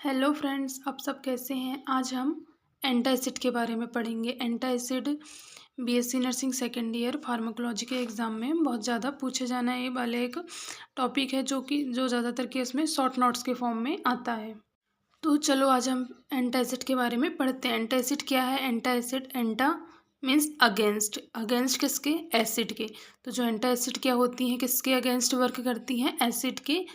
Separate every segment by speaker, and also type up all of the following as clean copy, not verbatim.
Speaker 1: Hello friends, आप सब कैसे हैं। आज हम एंटासिड के बारे में पढ़ेंगे। Antacid BSc nursing second year pharmacology के एग्ज़ाम में बहुत ज़्यादा पूछे जाने वाले एक टॉपिक है जो ज़्यादातर केस में शॉर्ट नोट्स के फॉर्म में आता है। तो चलो आज हम एंटासिड के बारे में पढ़ते हैं। एंटासिड क्या है। एंटासिड, एंटा मीन्स अगेंस्ट, अगेंस्ट किसके, एसिड के। तो जो एंटासिड क्या होती हैं, किसके अगेंस्ट वर्क करती हैं, एसिड के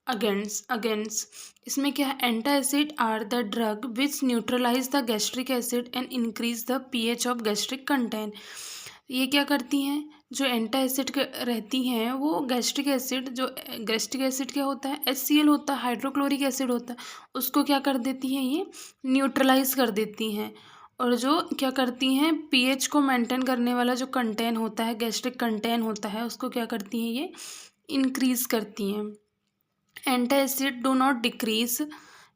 Speaker 1: अगेंस्ट। इसमें क्या है, antacid are the drug which neutralize the gastric acid and increase the pH of gastric content. ये क्या करती हैं, जो एंटासिड रहती हैं वो गैस्ट्रिक एसिड, जो गैस्ट्रिक एसिड क्या होता है, HCl होता है, हाइड्रोक्लोरिक एसिड होता है, उसको क्या कर देती हैं, ये न्यूट्रलाइज कर देती हैं। और जो क्या करती हैं, पीएच को मेंटेन करने वाला जो कंटेन होता है, गैस्ट्रिक कंटेन होता है, उसको क्या करती हैं, ये इंक्रीज करती हैं। Antacid do not decrease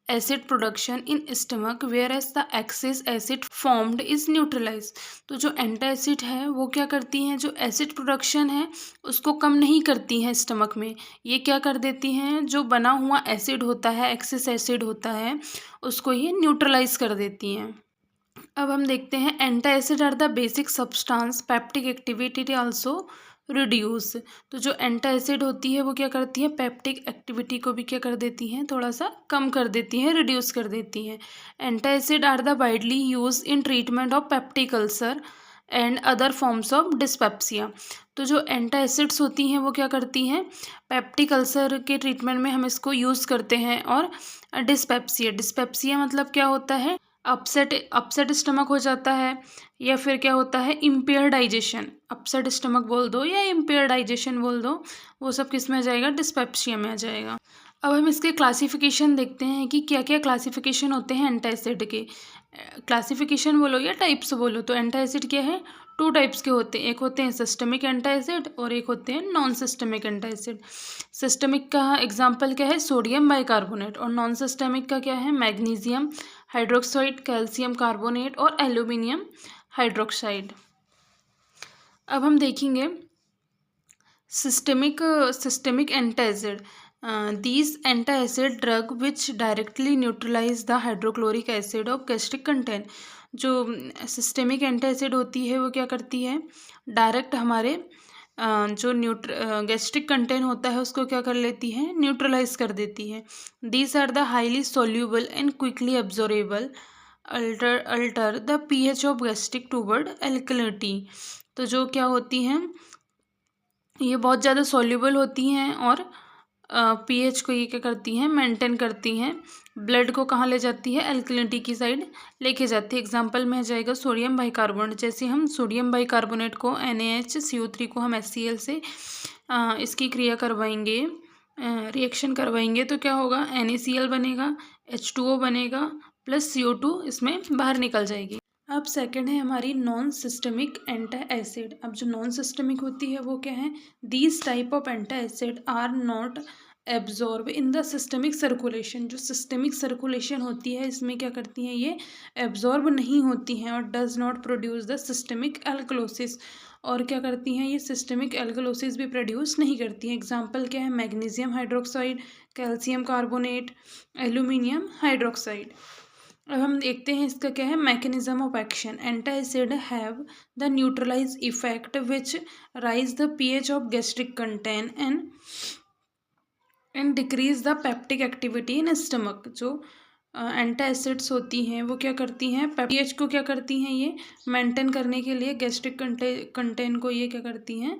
Speaker 1: acid production in stomach whereas the excess acid formed is neutralized। तो जो एंटासिड है वो क्या करती हैं, जो एसिड प्रोडक्शन है उसको कम नहीं करती हैं स्टमक में। ये क्या कर देती हैं, जो बना हुआ एसिड होता है, एक्सेस एसिड होता है, उसको ये न्यूट्रलाइज कर देती हैं। अब हम देखते हैं, antacid are the basic substance peptic activity also reduce. तो जो एंटासिड होती है वो क्या करती है, पेप्टिक एक्टिविटी को भी क्या कर देती हैं, थोड़ा सा कम कर देती हैं, रिड्यूस कर देती हैं। Antacid are the widely use in treatment of peptic ulcer and other forms of dyspepsia. तो जो एंटासिड्स होती हैं वो क्या करती हैं, पेप्टिक अल्सर के ट्रीटमेंट में हम इसको यूज़ करते हैं। और डिस्पेप्सिया, डिस्पेप्सिया मतलब क्या होता है, अपसेट स्टमक हो जाता है, या फिर क्या होता है, इम्पेयर डाइजेशन। अपसेट स्टमक बोल दो या इम्पेयर डाइजेशन बोल दो, वो सब किस में आ जाएगा, डिस्पेप्सिया में आ जाएगा। अब हम इसके क्लासिफिकेशन देखते हैं कि क्या क्या क्लासिफिकेशन होते हैं एंटासिड के। क्लासिफिकेशन बोलो या टाइप्स बोलो, तो एंटासिड क्या है, 2 टाइप्स के होते हैं। एक होते हैं सिस्टमिक एंटासिड और एक होते हैं नॉन सिस्टमिक एंटासिड। सिस्टमिक का एग्जाम्पल क्या है, सोडियम बाइकार्बोनेट, और नॉन सिस्टमिक का क्या है, मैग्नीशियम हाइड्रोक्साइड, कैल्शियम कार्बोनेट और एल्यूमिनियम हाइड्रोक्साइड। अब हम देखेंगे systemic antacid. These antacid drug which directly neutralize the hydrochloric acid of gastric content। जो सिस्टेमिक एंटासिड होती है वो क्या करती है, डायरेक्ट हमारे जो गैस्ट्रिक कंटेंट होता है उसको क्या कर लेती है, न्यूट्रलाइज कर देती है। These are the highly soluble and quickly absorbable, alter the pH of gastric toward alkalinity. तो जो क्या होती हैं, ये बहुत ज़्यादा सोल्यूबल होती हैं और पीएच को ये क्या करती हैं, मेंटेन करती हैं। ब्लड को कहाँ ले जाती है, एल्कलिनिटी की साइड लेके जाती है। एग्जांपल में आ जाएगा सोडियम बाइकार्बोनेट। जैसे हम सोडियम बाइकार्बोनेट को NaHCO3 को हम HCl से इसकी क्रिया करवाएंगे, रिएक्शन करवाएंगे, तो क्या होगा, NaCl बनेगा, H2O बनेगा, प्लस CO2 इसमें बाहर निकल जाएगी। अब सेकंड है हमारी नॉन सिस्टमिक एंटासिड। अब जो नॉन सिस्टमिक होती है वो क्या है, these type of antacid are not absorb in the systemic circulation. जो सिस्टमिक सर्कुलेशन होती है इसमें क्या करती हैं, ये एब्जॉर्ब नहीं होती हैं और does not produce the systemic alkalosis. और क्या करती हैं, ये सिस्टमिक एल्कलोसिस भी प्रोड्यूस नहीं करती हैं। एग्जाम्पल क्या है, magnesium hydroxide, calcium carbonate, aluminium hydroxide. अब हम देखते हैं इसका क्या है, mechanism of action. Antacid have the neutralize effect which rise the pH of gastric content and decrease the peptic activity in stomach. जो एंटासिड्स होती हैं वो क्या करती हैं, पीएच को क्या करती हैं, ये मेंटेन करने के लिए गैस्ट्रिक कंटेन को ये क्या करती हैं,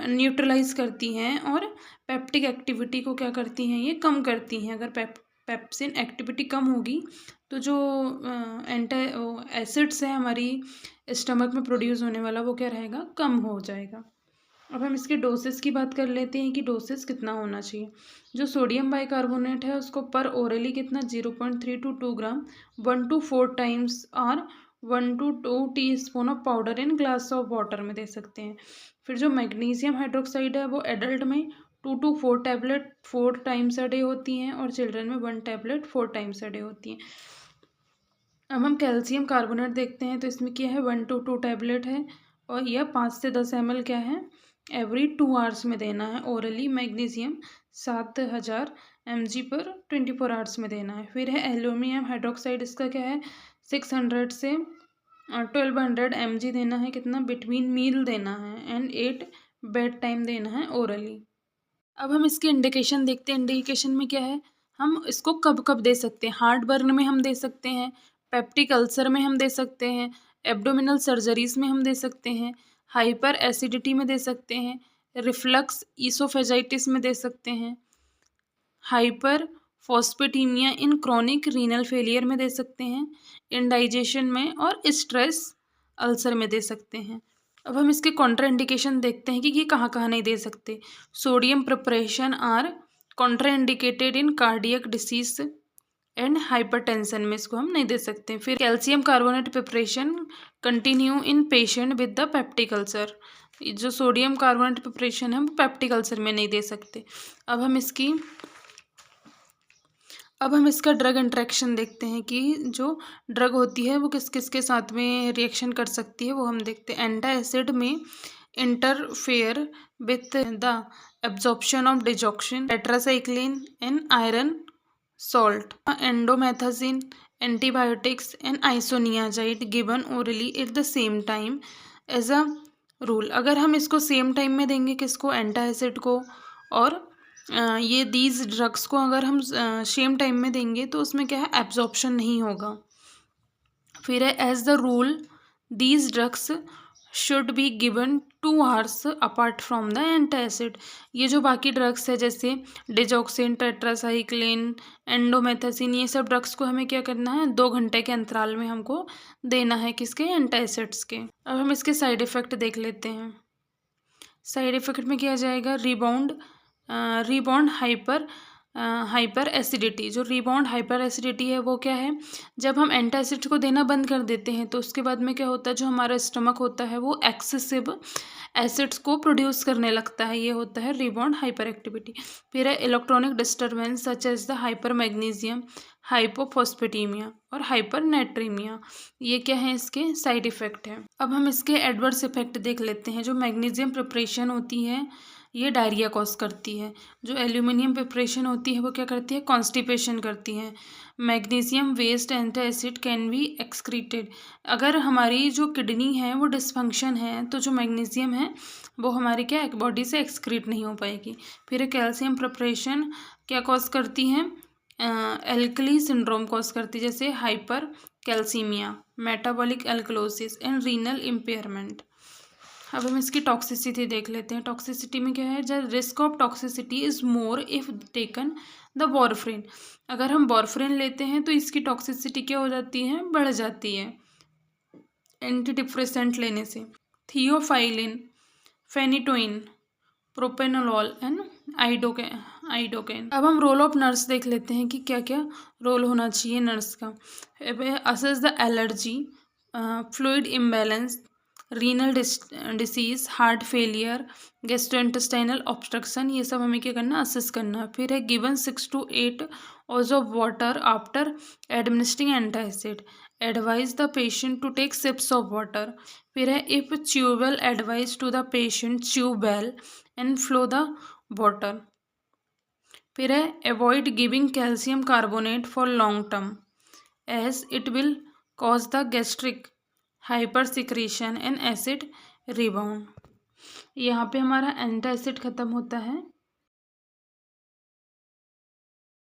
Speaker 1: न्यूट्रलाइज करती हैं, और पेप्टिक एक्टिविटी को क्या करती हैं, ये कम करती हैं। अगर पेप्सिन एक्टिविटी कम होगी तो जो एसिड्स है हमारी स्टमक में प्रोड्यूस होने वाला वो क्या रहेगा, कम हो जाएगा। अब हम इसके डोसेस की बात कर लेते हैं कि डोसेस कितना होना चाहिए। जो सोडियम बाइकार्बोनेट है उसको पर ओरली कितना, 0.3 to 2 ग्राम 1 to 4 टाइम्स और 1 to 2 teaspoon of powder in glass of water में दे सकते हैं। फिर जो मैग्नीशियम हाइड्रोक्साइड है वो एडल्ट में 2 to 4 tablet 4 times a day होती हैं और चिल्ड्रन में 1 टैबलेट 4 टाइम्स अ डे होती हैं। अब हम कैल्शियम कार्बोनेट देखते हैं, तो इसमें क्या है, 1 to 2 टैबलेट है और यह 5 से 10 ml क्या है, एवरी 2 आवर्स में देना है ओरली। मैग्नीशियम 7000 mg पर 24 आवर्स में देना है। फिर है एल्यूमिनियम हाइड्रोक्साइड, इसका क्या है 600 से 1200 mg देना है, कितना बिटवीन मील देना है, एंड 8 बेड टाइम देना है ओरली। अब हम इसके इंडिकेशन देखते हैं। इंडिकेशन में क्या है, हम इसको कब कब दे सकते हैं। हार्ट बर्न में हम दे सकते हैं, पेप्टिक अल्सर में हम दे सकते हैं, एब्डोमिनल सर्जरीज में हम दे सकते हैं, हाइपर एसिडिटी में दे सकते हैं, रिफ्लक्स ईसोफेजाइटिस में दे सकते हैं, hyperphosphatemia in chronic renal failure में दे सकते हैं, इंडाइजेशन में और स्ट्रेस अल्सर में दे सकते हैं। अब हम इसके कॉन्ट्रा इंडिकेशन देखते हैं कि ये कहाँ कहाँ नहीं दे सकते। Sodium preparation are contraindicated in cardiac disease and hypertension में इसको हम नहीं दे सकते। फिर calcium carbonate preparation continue in patient with the peptic ulcer, जो सोडियम कार्बोनेट प्रिपरेशन है वो पेप्टिक अल्सर में नहीं दे सकते। अब हम इसका ड्रग इंटरेक्शन देखते हैं कि जो ड्रग होती है वो किस किस के साथ में रिएक्शन कर सकती है, वो हम देखते हैं। एंटा एसिड में interfere with the absorption of digoxin, tetracycline and iron salt, indomethacin, antibiotics and isoniazid given orally at the same time as a rule. अगर हम इसको सेम टाइम में देंगे, किसको, एंटा एसिड को, और ये दीज ड्रग्स को अगर हम सेम टाइम में देंगे तो उसमें क्या है, एब्जॉर्प्शन नहीं होगा। फिर है as the rule these drugs should be given 2 hours apart from the antacid. ये जो बाकी ड्रग्स है जैसे डिजॉक्सिन, टेट्रासाइक्लिन, एंडोमेथासिन, ये सब ड्रग्स को हमें क्या करना है, 2 घंटे के अंतराल में हमको देना है, किसके, एंटासिड्स के। अब हम इसके साइड इफ़ेक्ट देख लेते हैं। साइड इफ़ेक्ट में क्या जाएगा, रीबाउंड हाइपर एसिडिटी। जो रीबाउंड हाइपर एसिडिटी है वो क्या है, जब हम एंटासिड को देना बंद कर देते हैं तो उसके बाद में क्या होता है, जो हमारा स्टमक होता है वो एक्सेसिव एसिड्स को प्रोड्यूस करने लगता है, ये होता है रीबाउंड हाइपर एक्टिविटी। फिर है electronic disturbance such as the hyper magnesium, hypophosphatemia और हाइपर नाइट्रीमिया, ये क्या है, इसके साइड इफ़ेक्ट है। अब हम इसके एडवर्स इफेक्ट देख लेते हैं। जो मैग्नीशियम प्रिपरेशन होती है ये डायरिया कॉज करती है। जो एल्यूमिनियम प्रिपरेशन होती है वो क्या करती है, कॉन्स्टिपेशन करती है। Magnesium west antacid can be excreted. अगर हमारी जो किडनी है वो डिसफंक्शन है तो जो मैग्नीशियम है वो हमारी क्या बॉडी से एक्सक्रीट नहीं हो पाएगी। फिर कैल्शियम प्रिपरेशन क्या कॉज करती है, एल्कली सिंड्रोम कॉज करती है, जैसे hyper calcaemia, metabolic alkalosis and renal impairment. अब हम इसकी टॉक्सिसिटी देख लेते हैं। टॉक्सिसिटी में क्या है, the risk of toxicity is more if taken the warfarin. अगर हम वॉरफ्रिन लेते हैं तो इसकी टॉक्सिसिटी क्या हो जाती है, बढ़ जाती है एंटी डिप्रेसेंट लेने से। Theophylline, phenytoin, propranolol and lidocaine. अब हम रोल ऑफ नर्स देख लेते हैं कि क्या क्या रोल होना चाहिए नर्स का। Assess the allergy, fluid imbalance, renal disease, heart failure, gastrointestinal obstruction, ये सब हमें क्या करना, असेस करना। फिर है given 6 to 8 ounces of water after administering antacid, advise the patient to take sips of water. फिर है if chewable, advise to the patient chew well and flow the water. फिर है avoid giving calcium carbonate for long term as it will cause the gastric hyper secretion and acid rebound. यहाँ पे हमारा antacid ख़त्म होता है।